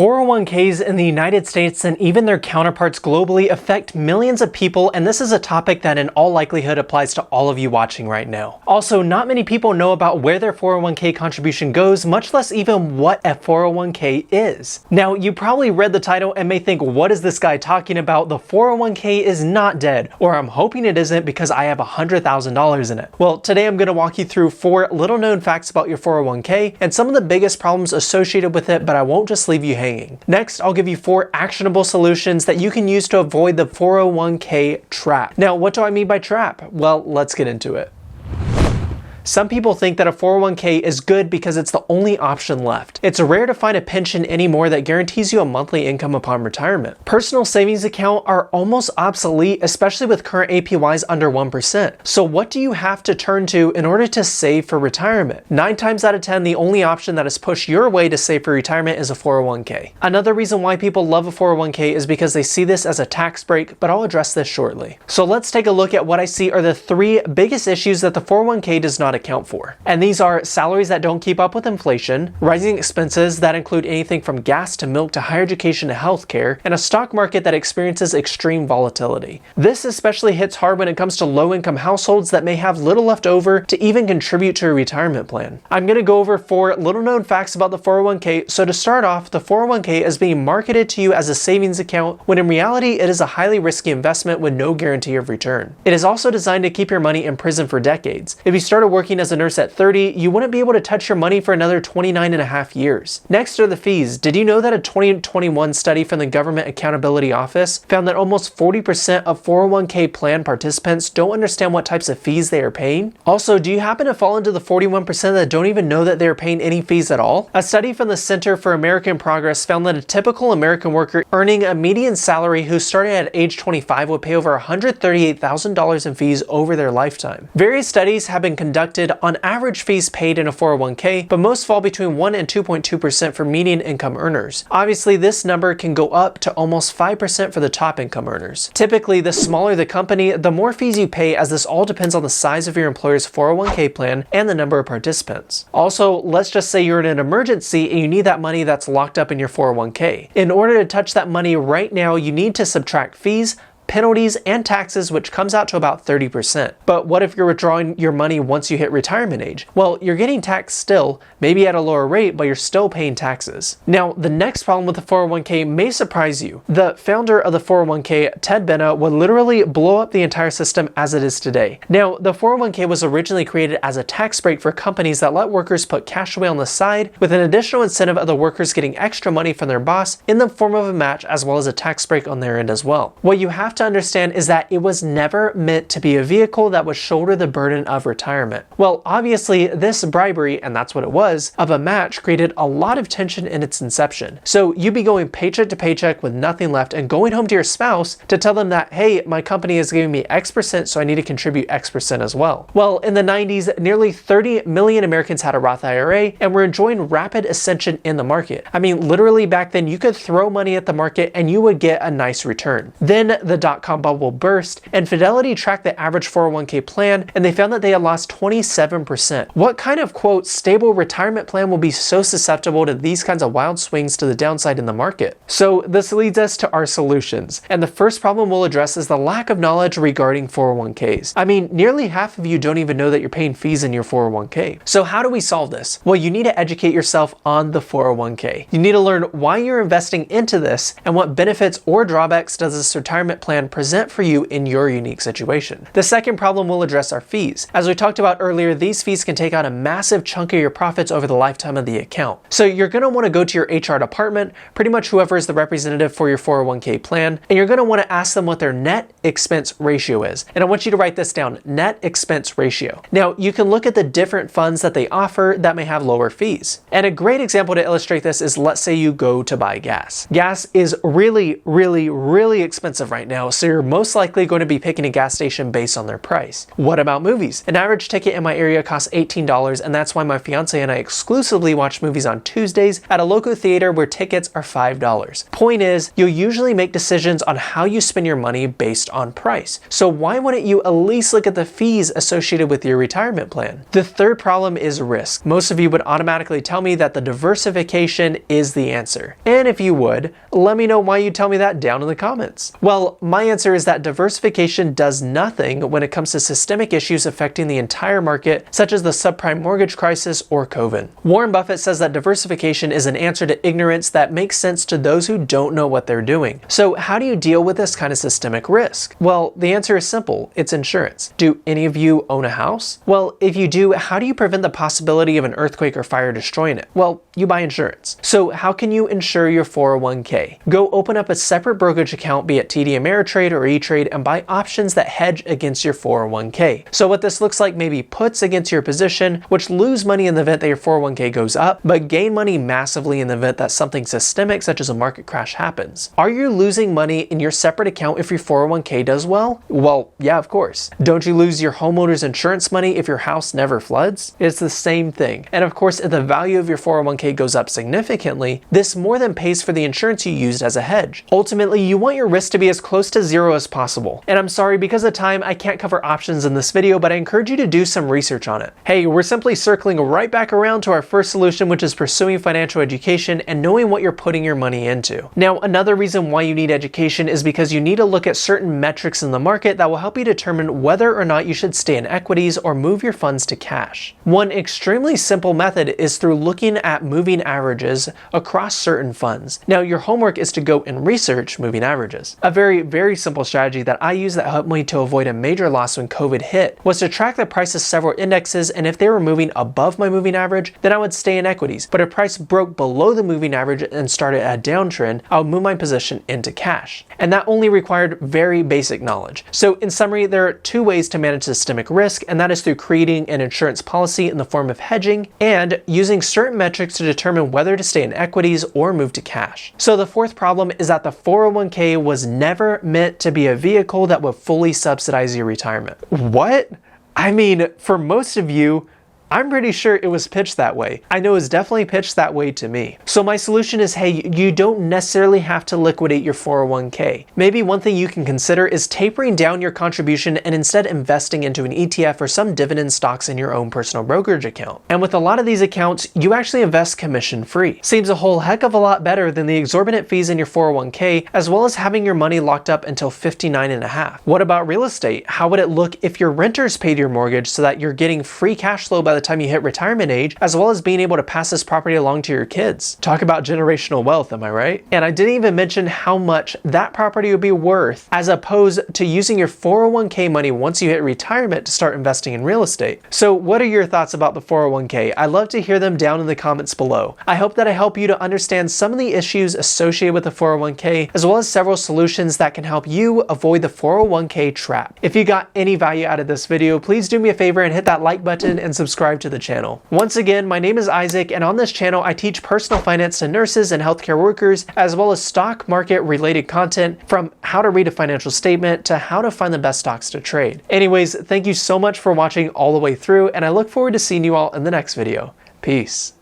401ks in the United States and even their counterparts globally affect millions of people, and this is a topic that in all likelihood applies to all of you watching right now. Also, not many people know about where their 401k contribution goes, much less even what a 401k is. Now, you probably read the title and may think, what is this guy talking about? The 401k is not dead, or I'm hoping it isn't because I have $100,000 in it. Well, today I'm going to walk you through 4 little known facts about your 401k and some of the biggest problems associated with it, but I won't just leave you hanging. Next, I'll give you 4 actionable solutions that you can use to avoid the 401k trap. Now, what do I mean by trap? Well, let's get into it. Some people think that a 401k is good because it's the only option left. It's rare to find a pension anymore that guarantees you a monthly income upon retirement. Personal savings accounts are almost obsolete, especially with current APYs under 1%. So what do you have to turn to in order to save for retirement? 9 times out of 10, the only option that is pushed your way to save for retirement is a 401k. Another reason why people love a 401k is because they see this as a tax break, but I'll address this shortly. So let's take a look at what I see are the 3 biggest issues that the 401k does not account for. And these are salaries that don't keep up with inflation, rising expenses that include anything from gas to milk to higher education to healthcare, and a stock market that experiences extreme volatility. This especially hits hard when it comes to low-income households that may have little left over to even contribute to a retirement plan. I'm going to go over 4 little-known facts about the 401k. So to start off, the 401k is being marketed to you as a savings account when in reality it is a highly risky investment with no guarantee of return. It is also designed to keep your money in prison for decades. If you started working as a nurse at 30, you wouldn't be able to touch your money for another 29 and a half years. Next are the fees. Did you know that a 2021 study from the Government Accountability Office found that almost 40% of 401k plan participants don't understand what types of fees they are paying? Also, do you happen to fall into the 41% that don't even know that they are paying any fees at all? A study from the Center for American Progress found that a typical American worker earning a median salary who started at age 25 would pay over $138,000 in fees over their lifetime. Various studies have been conducted on average fees paid in a 401k, but most fall between 1 and 2.2% for median income earners. Obviously, this number can go up to almost 5% for the top income earners. Typically, the smaller the company, the more fees you pay, as this all depends on the size of your employer's 401k plan and the number of participants. Also, let's just say you're in an emergency and you need that money that's locked up in your 401k. In order to touch that money right now, you need to subtract fees, penalties, and taxes, which comes out to about 30%. But what if you're withdrawing your money once you hit retirement age? Well, you're getting taxed still, maybe at a lower rate, but you're still paying taxes. Now, the next problem with the 401k may surprise you. The founder of the 401k, Ted Benna, would literally blow up the entire system as it is today. Now, the 401k was originally created as a tax break for companies that let workers put cash away on the side, with an additional incentive of the workers getting extra money from their boss in the form of a match, as well as a tax break on their end as well. What you have to understand is that it was never meant to be a vehicle that would shoulder the burden of retirement. Well, obviously, this bribery, and that's what it was, of a match created a lot of tension in its inception. So you'd be going paycheck to paycheck with nothing left and going home to your spouse to tell them that, hey, my company is giving me X%, so I need to contribute X% as well. Well, in the 90s, nearly 30 million Americans had a Roth IRA and were enjoying rapid ascension in the market. I mean, literally back then, you could throw money at the market and you would get a nice return. Then the dot-com bubble burst, and Fidelity tracked the average 401k plan, and they found that they had lost 27%. What kind of, quote, stable retirement plan will be so susceptible to these kinds of wild swings to the downside in the market? So this leads us to our solutions. And the first problem we'll address is the lack of knowledge regarding 401ks. I mean, nearly half of you don't even know that you're paying fees in your 401k. So how do we solve this? Well, you need to educate yourself on the 401k. You need to learn why you're investing into this and what benefits or drawbacks does this retirement plan present for you in your unique situation. The second problem we'll address are fees. As we talked about earlier, these fees can take out a massive chunk of your profits over the lifetime of the account. So you're going to want to go to your HR department, pretty much whoever is the representative for your 401k plan, and you're going to want to ask them what their net expense ratio is. And I want you to write this down, net expense ratio. Now, you can look at the different funds that they offer that may have lower fees. And a great example to illustrate this is, let's say you go to buy gas. Gas is really, really, really expensive right now. now, so you're most likely going to be picking a gas station based on their price. What about movies? An average ticket in my area costs $18, and that's why my fiance and I exclusively watch movies on Tuesdays at a local theater where tickets are $5. Point is, you'll usually make decisions on how you spend your money based on price. So why wouldn't you at least look at the fees associated with your retirement plan? The third problem is risk. Most of you would automatically tell me that the diversification is the answer. And if you would, let me know why you tell me that down in the comments. Well, my answer is that diversification does nothing when it comes to systemic issues affecting the entire market, such as the subprime mortgage crisis or COVID. Warren Buffett says that diversification is an answer to ignorance that makes sense to those who don't know what they're doing. So how do you deal with this kind of systemic risk? Well, the answer is simple. It's insurance. Do any of you own a house? Well, if you do, how do you prevent the possibility of an earthquake or fire destroying it? Well, you buy insurance. So how can you insure your 401k? Go open up a separate brokerage account, be it TD Ameritrade or E-Trade, and buy options that hedge against your 401k. So what this looks like may be puts against your position, which lose money in the event that your 401k goes up, but gain money massively in the event that something systemic such as a market crash happens. Are you losing money in your separate account if your 401k does well? Well, yeah, of course. Don't you lose your homeowner's insurance money if your house never floods? It's the same thing. And of course, if the value of your 401k goes up significantly, this more than pays for the insurance you used as a hedge. Ultimately, you want your risk to be as close to zero as possible. And I'm sorry, because of time, I can't cover options in this video, but I encourage you to do some research on it. Hey, we're simply circling right back around to our first solution, which is pursuing financial education and knowing what you're putting your money into. Now, another reason why you need education is because you need to look at certain metrics in the market that will help you determine whether or not you should stay in equities or move your funds to cash. One extremely simple method is through looking at moving averages across certain funds. Now, your homework is to go and research moving averages. A very simple strategy that I use that helped me to avoid a major loss when COVID hit was to track the price of several indexes, and if they were moving above my moving average, then I would stay in equities. But if price broke below the moving average and started a downtrend, I would move my position into cash. And that only required very basic knowledge. So in summary, there are two ways to manage systemic risk, and that is through creating an insurance policy in the form of hedging and using certain metrics to determine whether to stay in equities or move to cash. So the fourth problem is that the 401k was never meant to be a vehicle that would fully subsidize your retirement. What? I mean, for most of you, I'm pretty sure it was pitched that way. I know it was definitely pitched that way to me. So my solution is, hey, you don't necessarily have to liquidate your 401k. Maybe one thing you can consider is tapering down your contribution and instead investing into an ETF or some dividend stocks in your own personal brokerage account. And with a lot of these accounts, you actually invest commission free. Seems a whole heck of a lot better than the exorbitant fees in your 401k, as well as having your money locked up until 59 and a half. What about real estate? How would it look if your renters paid your mortgage so that you're getting free cash flow by the time you hit retirement age, as well as being able to pass this property along to your kids? Talk about generational wealth, am I right? And I didn't even mention how much that property would be worth as opposed to using your 401k money once you hit retirement to start investing in real estate. So what are your thoughts about the 401k? I'd love to hear them down in the comments below. I hope that I help you to understand some of the issues associated with the 401k, as well as several solutions that can help you avoid the 401k trap. If you got any value out of this video, please do me a favor and hit that like button and subscribe to the channel. Once again, my name is Isaac, and on this channel I teach personal finance to nurses and healthcare workers, as well as stock market related content, from how to read a financial statement to how to find the best stocks to trade. Anyways, thank you so much for watching all the way through, and I look forward to seeing you all in the next video. Peace.